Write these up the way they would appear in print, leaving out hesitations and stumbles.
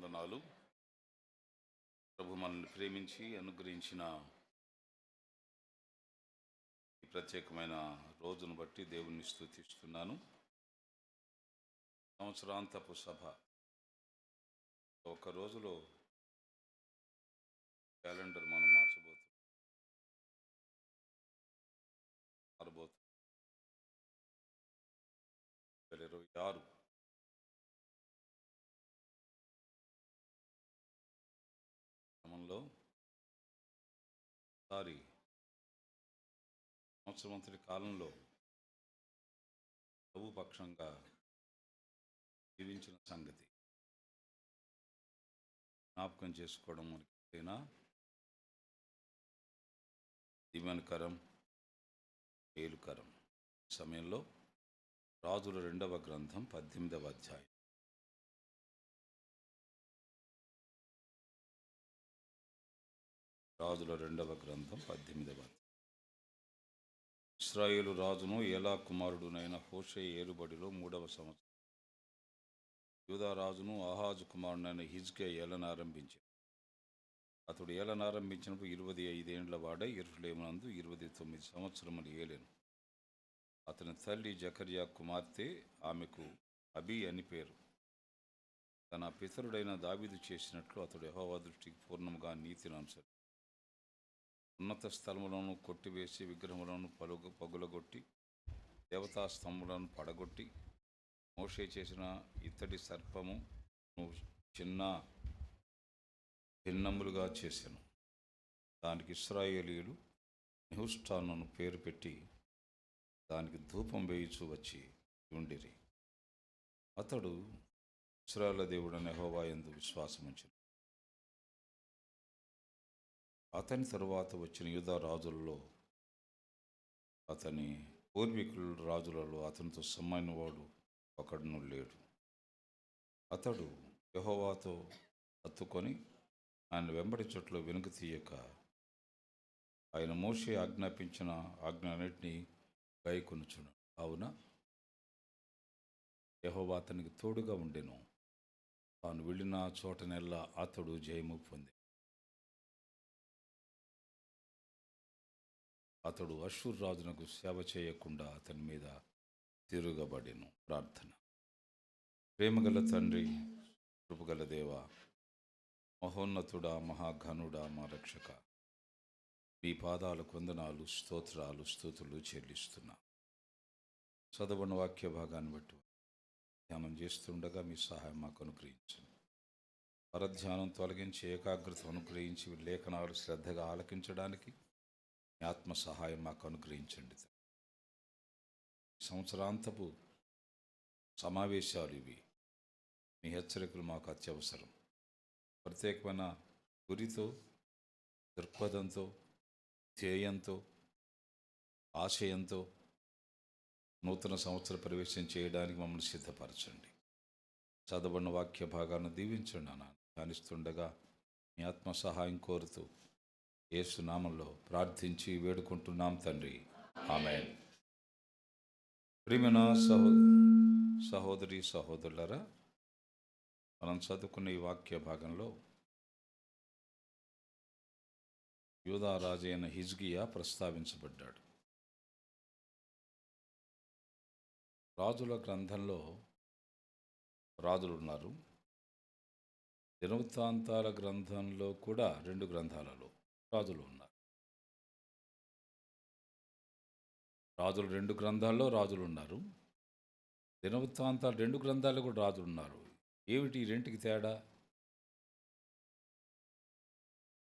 వందనాలు. ప్రభు మనల్ని ప్రేమించి అనుగ్రహించిన ఈ ప్రత్యేకమైన రోజును బట్టి దేవుని స్తుతిస్తున్నాను. సంవత్సరాంతపు సభ ఒక రోజులో క్యాలెండర్ మనం మారబోతుంది 2026 క్రమంలో సారి సంవత్సరమంతటి కాలంలో ప్రభు పక్షంగా జీవించిన సంగతి జ్ఞాపకం చేసుకోవడం మనకైనా దీవెనకరం, మేలుకరం. సమయంలో రాజుల 2వ గ్రంథం 18వ అధ్యాయం. రాజుల 2వ గ్రంథం 18వ అధ్యాయం. ఇశ్రాయేలు రాజును ఏలా కుమారుడునైన హోషే ఏలుబడిలో 3వ సంవత్సరం యూదా రాజును ఆహాజు కుమారుడైన హిజ్కియా ఏలనారంభించాడు. అతడు ఏలనారంభించినప్పుడు 25 ఏండ్ల వాడై యెరూషలేమునందు 29 సంవత్సరములు ఏలెను. అతని తల్లి జకర్యా కుమార్తె, ఆమెకు అబీ అని పేరు. తన పితరుడైన దావీదు చేసినట్లు అతడు యెహోవా దృష్టికి పూర్ణముగా నీతిని అనుసరించాడు. ఉన్నత స్థలములను కొట్టివేసి విగ్రహములను పగులగొట్టి దేవతా స్తంభములను పడగొట్టి మోషే చేసిన ఇత్తడి సర్పము చిన్న భిన్నములుగా చేశాను. దానికి ఇశ్రాయేలీయులు నెహుష్టాను పేరు పెట్టి దానికి ధూపం వేయుచూ వచ్చి ఉండిరి. అతడు ఇశ్రాయేలు దేవుడైన యెహోవా యందు విశ్వాసముంచెను. అతని తరువాత వచ్చిన యూదా రాజులలో అతని పూర్వీకుల రాజులలో అతనితో సమానవాడు ఒకడును లేడు. అతడు యెహోవాతో హత్తుకొని ఆయన వెంబడి చుట్టూ వెనుక తీయక ఆయన మోషే ఆజ్ఞాపించిన ఆజ్ఞలన్నిటినీ గైకొనుచున్నాడు. కావున యెహోవా అతనికి తోడుగా ఉండెను. తాను వెళ్ళిన చోటనెల్లా అతడు జయము పొంది అతడు అష్షూరు రాజునకు సేవ చేయకుండా అతని మీద తిరుగబడెను. ప్రార్థన. ప్రేమగల తండ్రి, కృపగల దేవ, మహోన్నతుడా, మహాఘనుడా, మా రక్షక, మీ పాదాలకు వందనాలు, స్తోత్రాలు, స్తుతులు చెల్లిస్తున్నా. చదవని వాక్య భాగాన్ని బట్టి ధ్యానం చేస్తుండగా మీ సహాయం మాకు అనుగ్రహించండి. పరధ్యానం తొలగించి ఏకాగ్రత అనుగ్రహించి లేఖనాలు శ్రద్ధగా ఆలకించడానికి మీ ఆత్మ సహాయం మాకు అనుగ్రహించండి. సంవత్సరాంతపు సమావేశాలు ఇవి. మీ హెచ్చరికలు మాకు అత్యవసరం. ప్రత్యేకమైన గురితో, దృక్పథంతో, ధ్యేయంతో, ఆశయంతో నూతన సంవత్సర ప్రవేశం చేయడానికి మమ్మల్ని సిద్ధపరచండి. చదవబడిన వాక్య భాగాన్ని దీవించండి అన్న ధ్యానిస్తుండగా మీ ఆత్మ సహాయం కోరుతూ యేసు నామంలో ప్రార్థించి వేడుకుంటున్నాం తండ్రి, ఆమేన్. ప్రియమైన సహోదరి సహోదరులరా, మనం చదువుకున్న ఈ వాక్య భాగంలో యూదా రాజు అయిన హిజ్కియా ప్రస్తావించబడ్డాడు. రాజుల గ్రంథంలో రాజులు ఉన్నారు. దినవృత్తాంతాల గ్రంథంలో కూడా 2 గ్రంథాలలో రాజులు ఉన్నారు. రాజులు 2 గ్రంథాల్లో రాజులు ఉన్నారు. దినవృత్తాంతాలు 2 గ్రంథాల్లో కూడా రాజులు ఉన్నారు. ఏమిటి ఈ రెంటికి తేడా?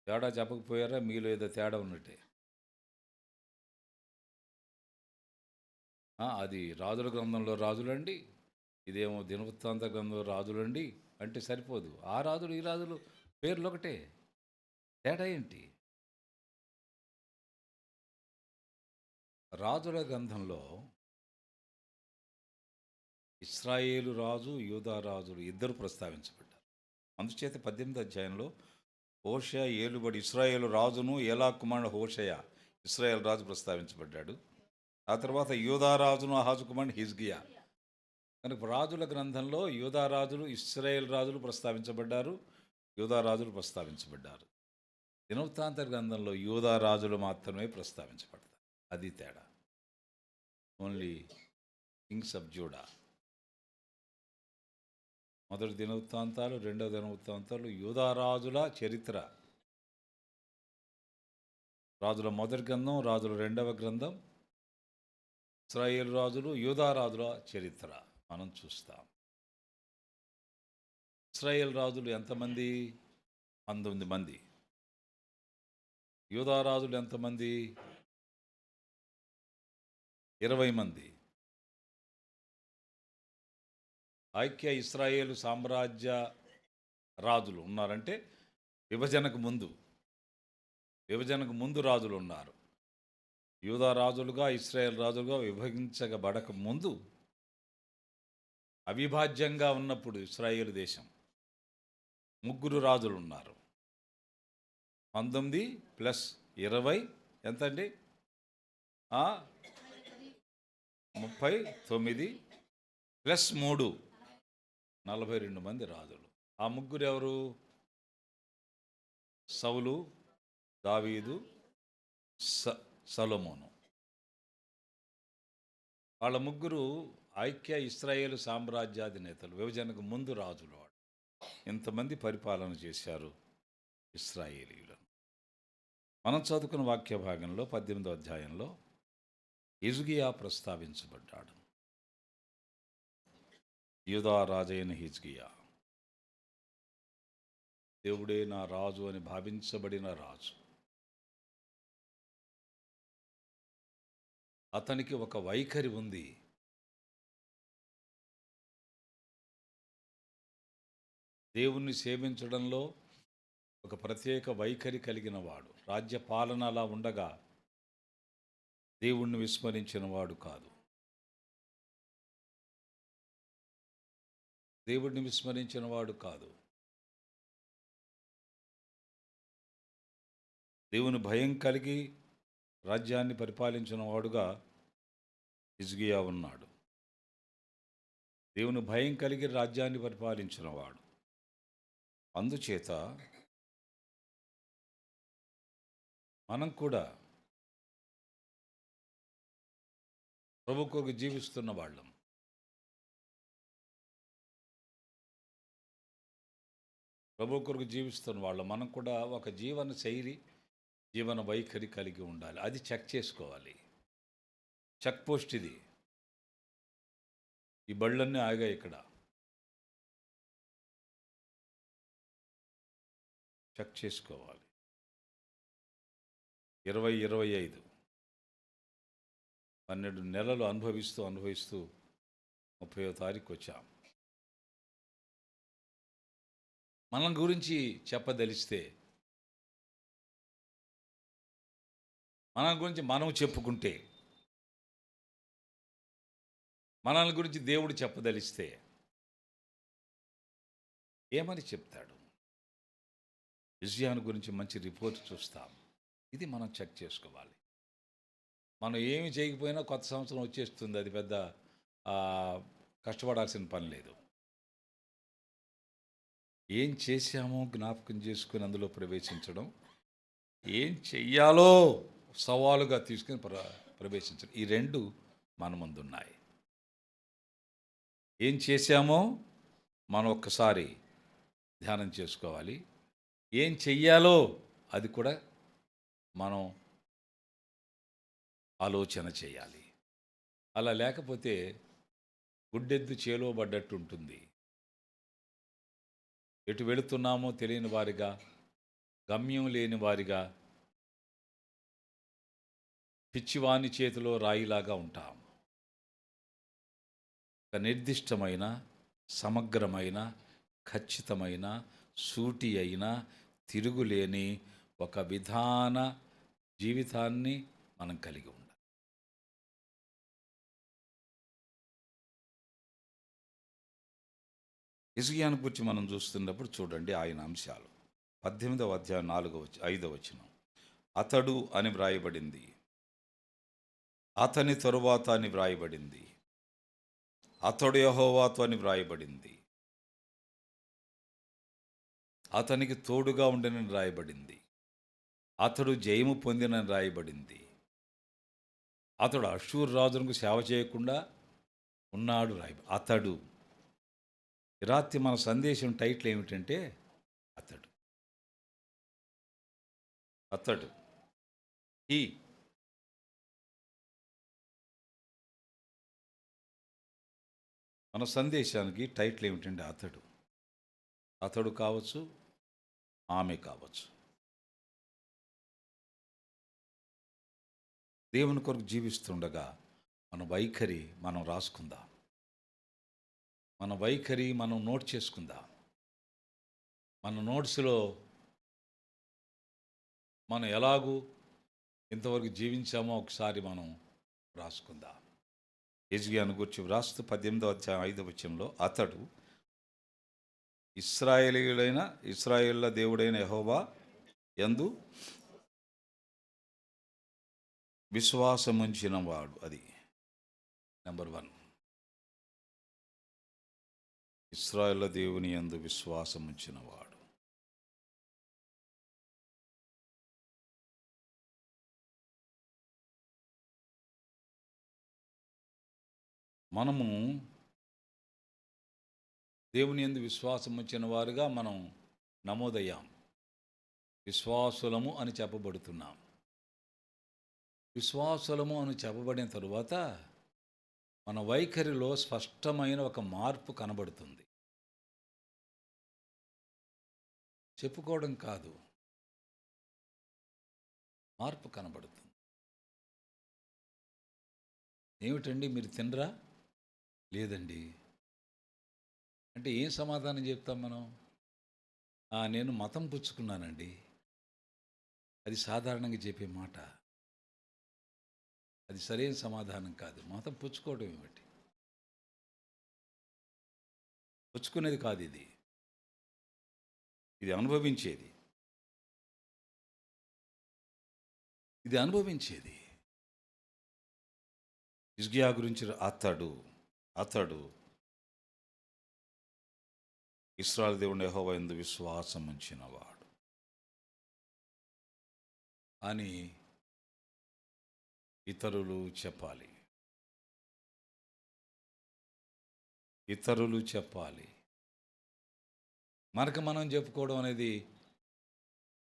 తేడా చెప్పకపోయారా? మీలో ఏదో తేడా ఉన్నట్టే. అది రాజుల గ్రంథంలో రాజులండి, ఇదేమో దినవృత్తాంత గ్రంథంలో రాజులండి అంటే సరిపోదు. ఆ రాజులు ఈ రాజులు పేర్లు ఒకటే, తేడా ఏంటి? రాజుల గ్రంథంలో ఇశ్రాయేలు రాజు, యూదా రాజులు ఇద్దరు ప్రస్తావించబడ్డారు. అందుచేత 18వ అధ్యాయంలో హోషేయ ఏలుబడి ఇశ్రాయేలు రాజును ఏలా కుమారుడు హోషేయ ఇశ్రాయేల్ రాజు ప్రస్తావించబడ్డాడు. ఆ తర్వాత యూదా రాజును ఆహాజు కుమారుడు హిజ్కియా. కనుక రాజుల గ్రంథంలో యూదా రాజులు, ఇశ్రాయేల్ రాజులు ప్రస్తావించబడ్డారు. యూదా రాజులు ప్రస్తావించబడ్డారు. దినవృత్తాంత గ్రంథంలో యూదా రాజులు మాత్రమే ప్రస్తావించబడతారు. అది తేడా. Only Kings of JUDA. మొదటి దినవృత్తాంతాలు, రెండవ దినవృత్తాంతాలు యూదా రాజుల చరిత్ర. రాజుల మొదటి గ్రంథం, రాజుల రెండవ గ్రంథం, ఇశ్రాయేలు రాజులు, యూదా రాజుల చరిత్ర మనం చూస్తాం. ఇశ్రాయేల్ రాజులు ఎంతమంది? 19 మంది. యూదా రాజులు ఎంతమంది? 20 మంది. ఐక్య ఇశ్రాయేలు సామ్రాజ్య రాజులు ఉన్నారంటే విభజనకు ముందు రాజులు ఉన్నారు. యూదా రాజులుగా, ఇశ్రాయేల్ రాజులుగా విభజించబడక ముందు, అవిభాజ్యంగా ఉన్నప్పుడు ఇశ్రాయేలు దేశం 3 రాజులు ఉన్నారు. 19 + 20 ఎంతండి? 39 + 3 42 మంది రాజులు. ఆ 3 ఎవరు? సౌలు, దావీదు, సొలొమోను. వాళ్ళ 3 ఐక్య ఇశ్రాయేలు సామ్రాజ్యాధినేతలు, విభజనకు ముందు రాజులు. వాడు ఇంతమంది పరిపాలన చేశారు ఇశ్రాయేలీయులను. మనం చదువుకున్న వాక్య భాగంలో 18వ అధ్యాయంలో హిజ్కియా ప్రస్తావించబడ్డాడు. యూదా రాజైన హిజ్కియా, దేవుడే నా రాజు అని భావించబడిన రాజు. అతనికి ఒక వైఖరి ఉంది. దేవుణ్ణి సేవించడంలో ఒక ప్రత్యేక వైఖరి కలిగిన వాడు. రాజ్య పాలన అలా ఉండగా దేవుణ్ణి విస్మరించిన వాడు కాదు. దేవుడిని విస్మరించిన వాడు కాదు. దేవుని భయం కలిగి రాజ్యాన్ని పరిపాలించిన వాడుగా హిజ్కియా ఉన్నాడు. దేవుని భయం కలిగి రాజ్యాన్ని పరిపాలించిన వాడు. అందుచేత మనం కూడా ప్రభు కొరకు జీవిస్తున్న వాళ్ళం. మనం కూడా ఒక జీవన శైలి, జీవన వైఖరి కలిగి ఉండాలి. అది చెక్ చేసుకోవాలి. చెక్ పోస్ట్ ఇది. ఈ బళ్ళన్నీ ఆగాయి ఇక్కడ. చెక్ చేసుకోవాలి. 2025 12 నెలలు అనుభవిస్తూ 30వ తారీఖు వచ్చాం. మనం గురించి చెప్పదలిస్తే, మన గురించి మనం చెప్పుకుంటే, మనల్ని గురించి దేవుడు చెప్పదలిస్తే ఏమని చెప్తాడు? హిజ్కియాను గురించి మంచి రిపోర్ట్ చూస్తాం. ఇది మనం చెక్ చేసుకోవాలి. మనం ఏమి చేయకపోయినా కొత్త సంవత్సరం వచ్చేస్తుంది. అది పెద్ద కష్టపడాల్సిన పని లేదు. ఏం చేశామో జ్ఞాపకం చేసుకుని అందులో ప్రవేశించడం, ఏం చెయ్యాలో సవాలుగా తీసుకుని ప్రవేశించడం, ఈ 2 మన ముందున్నాయి. ఏం చేశామో మనం ఒక్కసారి ధ్యానం చేసుకోవాలి. ఏం చెయ్యాలో అది కూడా మనం ఆలోచన చేయాలి. అలా లేకపోతే గుడ్డెద్దు చేలో పడ్డట్టు ఉంటుంది. ఎటు వెళుతున్నామో తెలియని వారిగా, గమ్యం లేని వారిగా, పిచ్చివాని చేతిలో రాయిలాగా ఉంటాం. ఒక నిర్దిష్టమైన, సమగ్రమైన, ఖచ్చితమైన, సూటి అయిన, తిరుగులేని ఒక విధాన జీవితాన్ని మనం కలిగి ఉండాలి. హిజ్కియాను గురించి మనం చూస్తున్నప్పుడు చూడండి ఆయన అంశాలు. 18వ అధ్యాయం 5వ వచనం. అతడు అని వ్రాయబడింది, అతని తరువాత అని వ్రాయబడింది, అతడు యెహోవాతో అని వ్రాయబడింది. అతనికి తోడుగా ఉండనని రాయబడింది. అతడు జయము పొందినని రాయబడింది. అతడు అష్షూరు రాజునకు సేవ చేయకుండా ఉన్నాడు అతడు. ఈ రాత్రి మన సందేశం టైటిల్ ఏమిటంటే అతడు. అతడు ఈ మన సందేశానికి టైటిల్ ఏమిటంటే అతడు. అతడు కావచ్చు, ఆమె కావచ్చు. దేవుని కొరకు జీవిస్తుండగా మన వైఖరి మనం రాసుకుందాం. మన వైఖరి మనం నోట్ చేసుకుందాం. మన నోట్స్లో మనం ఎలాగూ ఇంతవరకు జీవించామో ఒకసారి మనం రాసుకుందాం. హిజ్కియాను గురించి వ్రాస్తూ 18వ అధ్యాయం 5వ వచనంలో అతడు ఇశ్రాయేళ్ల దేవుడైన యెహోవా యందు విశ్వాసముంచిన వాడు. అది నెంబర్ 1. ఇశ్రాయేళ్ల దేవుని యందు విశ్వాసముంచిన వాడు. మనము దేవుని యందు విశ్వాసం ఉంచిన వారుగా మనం నమోదయ్యాం. విశ్వాసులము అని చెప్పబడుతున్నాం. విశ్వాసులము అని చెప్పబడిన తరువాత మన వైఖరిలో స్పష్టమైన ఒక మార్పు కనబడుతుంది. చెప్పుకోవడం కాదు, మార్పు కనబడుతుంది. ఏమిటండి మీరు తినరా? లేదండి అంటే ఏం సమాధానం చెప్తాం మనం? నేను మతం పుచ్చుకున్నానండి. అది సాధారణంగా చెప్పే మాట. అది సరైన సమాధానం కాదు. మతం పుచ్చుకోవడం ఏమిటి? పుచ్చుకునేది కాదు ఇది. ఇది అనుభవించేది. ఇది అనుభవించేది. హిజ్కియా గురించి అతడు ఇశ్రాయేలు దేవుని యెహోవా యందు విశ్వాసం ఉంచినవాడు అని ఇతరులు చెప్పాలి. మనకు మనం చెప్పుకోవడం అనేది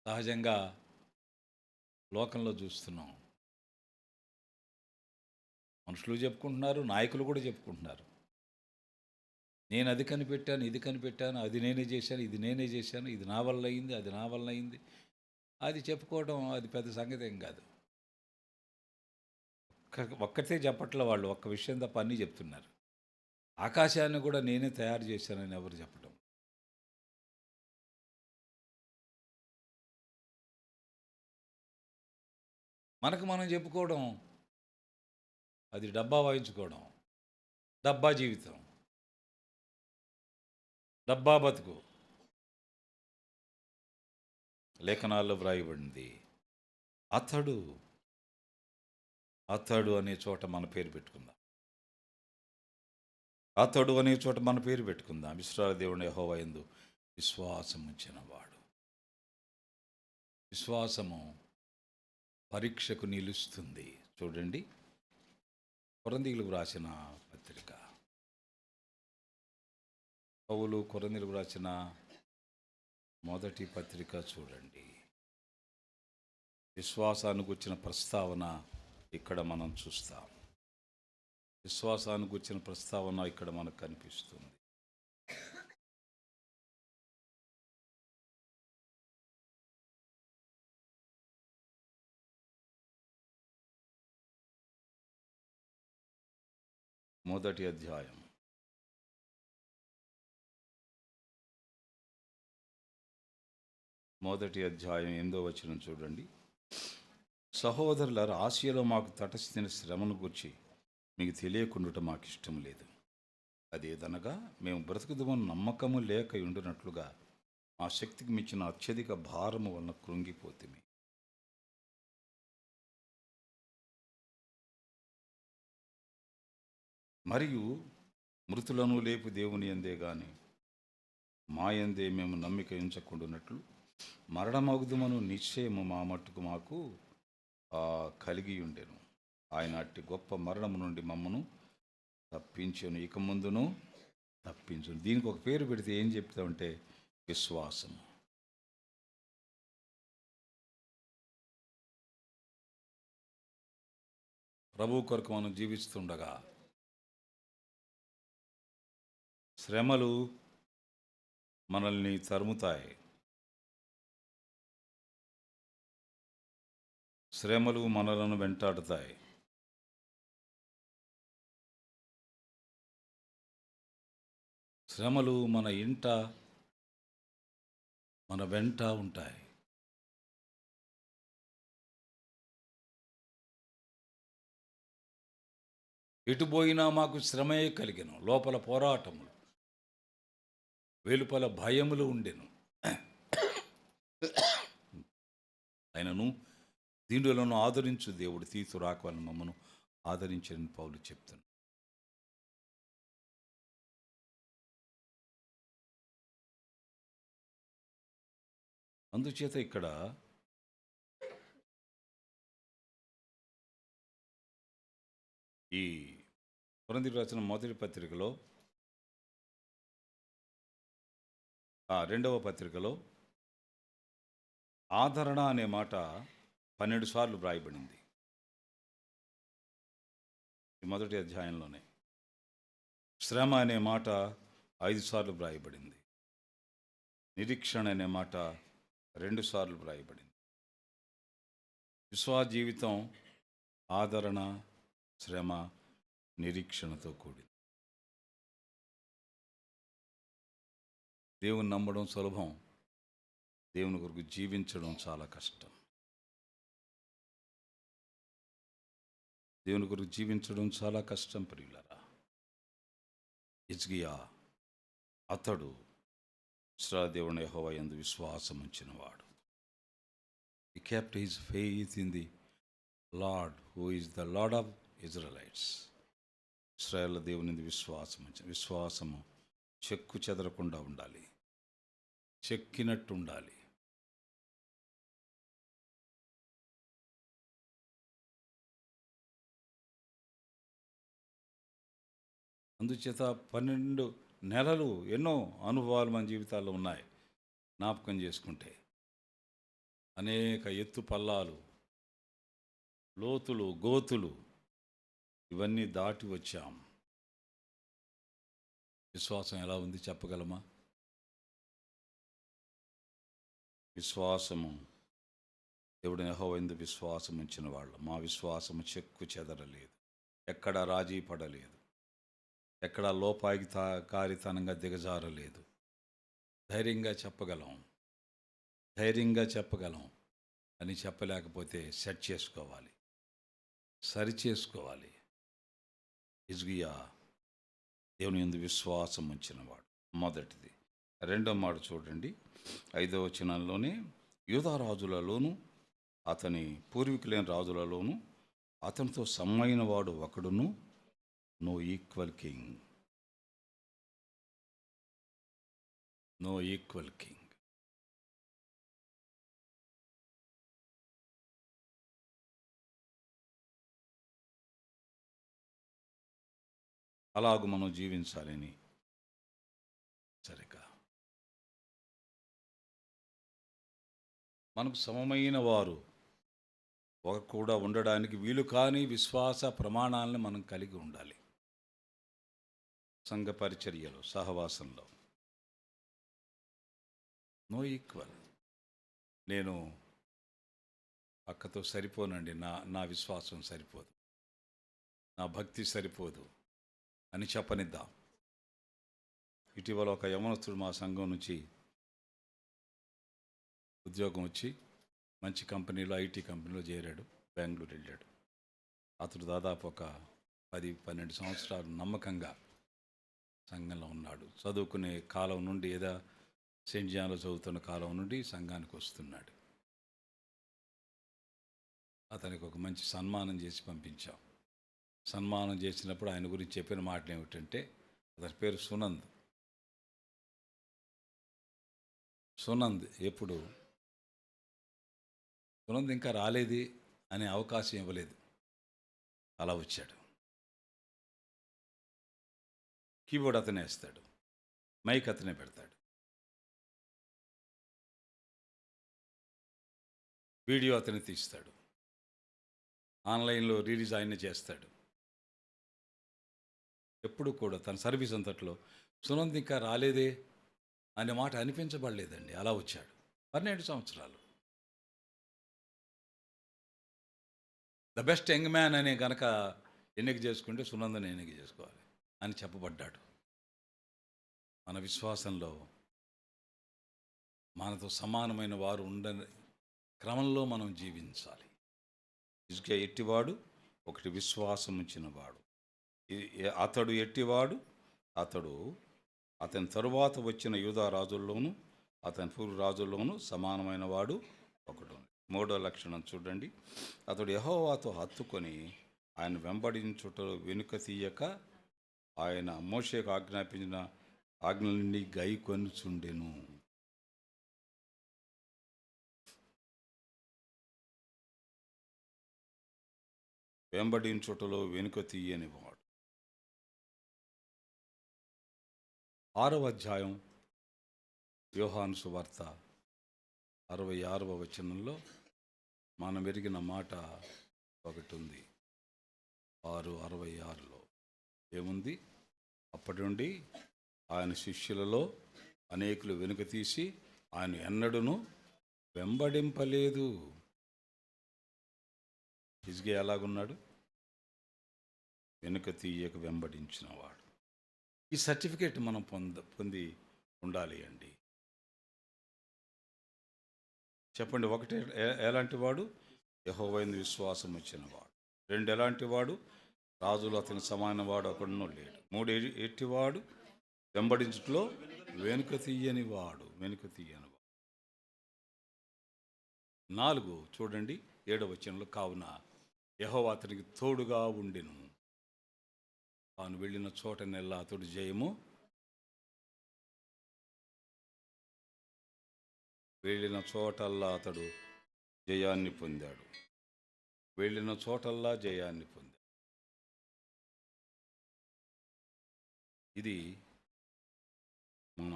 సహజంగా లోకంలో చూస్తున్నాం. మనుషులు చెప్పుకుంటున్నారు, నాయకులు కూడా చెప్పుకుంటున్నారు. నేను అది కనిపెట్టాను, ఇది కనిపెట్టాను, అది నేనే చేశాను, ఇది నేనే చేశాను, ఇది నా వల్ల అయింది, అది నా వల్ల అయింది. అది చెప్పుకోవడం అది పెద్ద సంగతి ఏం కాదు. ఒక్కటే చెప్పట్ల వాళ్ళు, ఒక్క విషయం తప్ప అన్నీ చెప్తున్నారు. ఆకాశాన్ని కూడా నేనే తయారు చేశానని ఎవరు చెప్పడం? మనకు మనం చెప్పుకోవడం అది డబ్బా వాయించుకోవడం. డబ్బా జీవితం, డబ్బా బతుకు. లేఖనాల్లో వ్రాయబడింది అతడు అనే చోట మన పేరు పెట్టుకుందాం. అతడు అనే చోట మన పేరు పెట్టుకుందాం. ఇశ్రాయేలు దేవుని యెహోవా యందు విశ్వాసం ఉంచిన వాడు. విశ్వాసము పరీక్షకు నిలుస్తుంది. చూడండి, కొరింథీయులకు రాసిన పత్రిక, పౌలు కొరింథీయులకు రాసిన మొదటి పత్రిక చూడండి. విశ్వాసానికి వచ్చిన ప్రస్తావన ఇక్కడ మనం చూస్తాం. విశ్వాసానికి వచ్చిన ప్రస్తావన ఇక్కడ మనకు కనిపిస్తుంది. మొదటి అధ్యాయం 8వ వచనం చూడండి. సహోదరులారా, ఆసియాలో మాకు తటస్థిన శ్రమను గురించి మీకు తెలియకుండా మాకు ఇష్టం లేదు. అదేదనగా మేము బ్రతుకుదమని నమ్మకము లేక ఉండినట్లుగా మా శక్తికి మించిన అత్యధిక భారము వలన కృంగిపోతిమి. మరియు మృతులను లేపు దేవుని యందే గాని మాయందే మేము నమ్మిక ఉంచకుండానట్లు మరణమగుదుమను నిశ్చయము మా మట్టుకు మాకు కలిగి ఉండెను. ఆయన అట్టి గొప్ప మరణము నుండి మమ్మను తప్పించును, ఇక ముందును తప్పించును. దీనికి ఒక పేరు పెడితే ఏం చెప్తామంటే విశ్వాసము. ప్రభు కొరకు మనం జీవిస్తుండగా శ్రమలు మనల్ని తరుముతాయి. శ్రమలు మనలను వెంటాడుతాయి. శ్రమలు మన ఇంట మన వెంట ఉంటాయి. ఎటుపోయినా మాకు శ్రమయే కలిగెను. లోపల పోరాటములు, వెలుపల భయములు ఉండెను. ఆయనను దీనులను ఆదరించు దేవుడు తీతు రాకవలను మమ్మను ఆదరించని పౌలు చెప్తున్నాడు. అందుచేత ఇక్కడ ఈ కొరింథీయులకు రాసిన మొదటి పత్రికలో 2వ పత్రికలో ఆదరణ అనే మాట 12 సార్లు వ్రాయబడింది. ఈ మొదటి అధ్యాయంలోనే శ్రమ అనే మాట 5 సార్లు వ్రాయబడింది. నిరీక్షణ అనే మాట 2 సార్లు వ్రాయబడింది. విశ్వాస జీవితం ఆదరణ, శ్రమ, నిరీక్షణతో కూడింది. దేవుని నమ్మడం సులభం, దేవుని కొరకు జీవించడం చాలా కష్టం. దేవుని కొరకు జీవించడం చాలా కష్టం ప్రియులారా. హిజ్కియా అతడు ఇశ్రాయేలు యెహోవా యందు విశ్వాసం ఉంచినవాడు. He kept his faith in the Lord who is the Lord of Israelites. ఇశ్రాయేలు దేవుని విశ్వాసము చెక్కు చెదరకుండా ఉండాలి, చెక్కినట్టు ఉండాలి. అందుచేత 12 నెలలు ఎన్నో అనుభవాలు మన జీవితాల్లో ఉన్నాయి. జ్ఞాపకం చేసుకుంటే అనేక ఎత్తు పల్లాలు, లోతులు, గోతులు ఇవన్నీ దాటి వచ్చాం. విశ్వాసం ఎలా ఉంది చెప్పగలమా? విశ్వాసము దేవుడు యెహోవా యందు విశ్వాసం ఉంచిన వాళ్ళు. మా విశ్వాసము చెక్కు చెదరలేదు, ఎక్కడ రాజీ పడలేదు, ఎక్కడ లోపాయికి కారితనంగా దిగజారలేదు. ధైర్యంగా చెప్పగలం అని చెప్పలేకపోతే సెట్ చేసుకోవాలి, సరి చేసుకోవాలి. హిజ్కియా దేవుని యందు విశ్వాసం ఉంచినవాడు. మొదటిది. రెండో మాట చూడండి, 5వ వచనంలోనే యూదా రాజులలోను అతని పూర్వీకులైన రాజులలోను అతనితో సమ్మైన వాడు ఒకడును, నో ఈక్వల్ కింగ్. అలాగూ మనం జీవించాలని సరిగా మనకు సమమైన వారు ఒక కూడా ఉండడానికి వీలు కాని విశ్వాస ప్రమాణాలను మనం కలిగి ఉండాలి. సంఘ పరిచర్యలో, సహవాసంలో నో ఈక్వల్. నేను పక్కతో సరిపోనండి, నా విశ్వాసం సరిపోదు, నా భక్తి సరిపోదు అని చెప్పనిద్దాం. ఇటీవల ఒక యవనస్తుడు మా సంఘం నుంచి ఉద్యోగం వచ్చి మంచి కంపెనీలో, ఐటీ కంపెనీలో చేరాడు. బెంగళూరు వెళ్ళాడు. అతడు దాదాపు ఒక 10-12 సంవత్సరాలు నమ్మకంగా సంఘంలో ఉన్నాడు. చదువుకునే కాలం నుండి, ఏదో సెయింట్ జాన్లో చదువుతున్న కాలం నుండి సంఘానికి వస్తున్నాడు. అతనికి ఒక మంచి సన్మానం చేసి పంపించాం. సన్మానం చేసినప్పుడు ఆయన గురించి చెప్పిన మాటలు ఏమిటంటే, అతని పేరు సునంద్. సునంద్ సునంద్ ఇంకా రాలేది అనే అవకాశం ఇవ్వలేదు, అలా వచ్చాడు. కీబోర్డ్ అతనే వేస్తాడు, మైక్ అతనే పెడతాడు, వీడియో అతనే తీస్తాడు, ఆన్లైన్లో రిలీజ్ ఆయనే చేస్తాడు. ఎప్పుడు కూడా తన సర్వీస్ అంతట్లో సునంద్ ఇంకా రాలేదే అనే మాట అనిపించబడలేదండి. అలా వచ్చాడు. 12 సంవత్సరాలు. ద బెస్ట్ యంగ్ మ్యాన్ అనే గనక ఎన్నిక చేసుకుంటే సునందని ఎన్నిక చేసుకోవాలి అని చెప్పబడ్డాడు. మన విశ్వాసంలో మనతో సమానమైన వారు ఉండని క్రమంలో మనం జీవించాలి. హిజ్కియా ఎట్టివాడు, ఒకటి విశ్వాసం ఉంచినవాడు. అతడు ఎట్టివాడు, అతని తరువాత వచ్చిన యూదా రాజుల్లోనూ అతని పూర్వ రాజుల్లోనూ సమానమైన వాడు ఒకడు. 3వ లక్షణం చూడండి. అతడు యెహోవాతో హత్తుకొని ఆయన వెంబడించుటలో వెనుక తీయక ఆయన మోషేకు ఆజ్ఞాపించిన ఆజ్ఞలన్నీ గైకొనుచుండెను. వెంబడించుటలో వెనుక తీయని వాడు. 6వ అధ్యాయం యోహాను సువార్త 66వ వచనంలో మనం ఎరిగిన మాట ఒకటి ఉంది. 6:66లో ఏముంది? అప్పటి నుండి ఆయన శిష్యులలో అనేకులు వెనుక తీసి ఆయన ఎన్నడూను వెంబడింపలేదు. హిజ్కియా ఎలాగున్నాడు? వెనుక తీయక వెంబడించినవాడు. ఈ సర్టిఫికేట్ మనం పొంది ఉండాలి అండి. చెప్పండి. 1 ఎలాంటి వాడు? యెహోవాయందు విశ్వాసం వచ్చినవాడు. 2 ఎలాంటి వాడు? రాజులు అతని సమాన వాడు ఒకడునూ లేడు. 3 ఎట్టివాడు? వెంబడించుట్లో వెనుక తీయని వాడు. 4 చూడండి, 7వ వచనంలో కావున యెహోవా అతనికి తోడుగా ఉండెను, తాను వెళ్ళిన చోటనెల్లా అతడు జయము, వెళ్ళిన చోటల్లా అతడు జయాన్ని పొందాడు. వెళ్ళిన చోటల్లా జయాన్ని పొందాడు. ఇది మన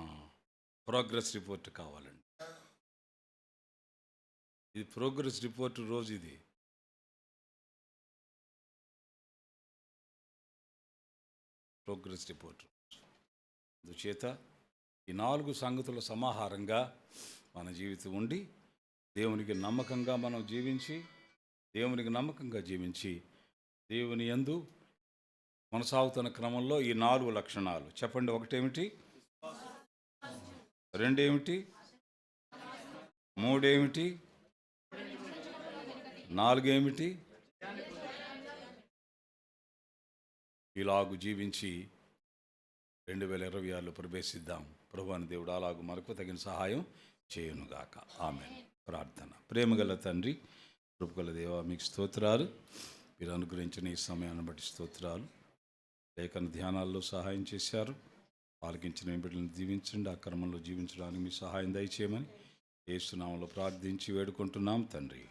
ప్రోగ్రెస్ రిపోర్ట్ కావాలండి. ఇది ప్రోగ్రెస్ రిపోర్ట్ రోజు. ఇది ప్రోగ్రెస్ రిపోర్ట్. అందుచేత ఈ 4 సంగతుల సమాహారంగా మన జీవితం ఉండి దేవునికి నమ్మకంగా మనం జీవించి దేవుని యందు కొనసాగుతున్న క్రమంలో ఈ 4 లక్షణాలు చెప్పండి. 1 ఏమిటి? 2 ఏమిటి? 3 ఏమిటి? 4 ఏమిటి? ఇలాగు జీవించి 2026లో ప్రవేశిద్దాం. ప్రభువైన దేవుడు అలాగూ మనకు తగిన సహాయం చేయునుగాక. ఆమేన్. ప్రార్థన. ప్రేమగల తండ్రి, కృపగల దేవా, మీకు స్తోత్రాలు. మీరు అనుగ్రహించిన ఈ సమయాన్ని బట్టి స్తోత్రాలు. లేఖన ధ్యానాల్లో సహాయం చేశారు. ఆలకించిన బిడ్డలను దీవించండి. ఆ క్రమంలో జీవించడానికి మీ సహాయం దయచేయమని యేసు నామములో ప్రార్థించి వేడుకుంటున్నాం తండ్రి.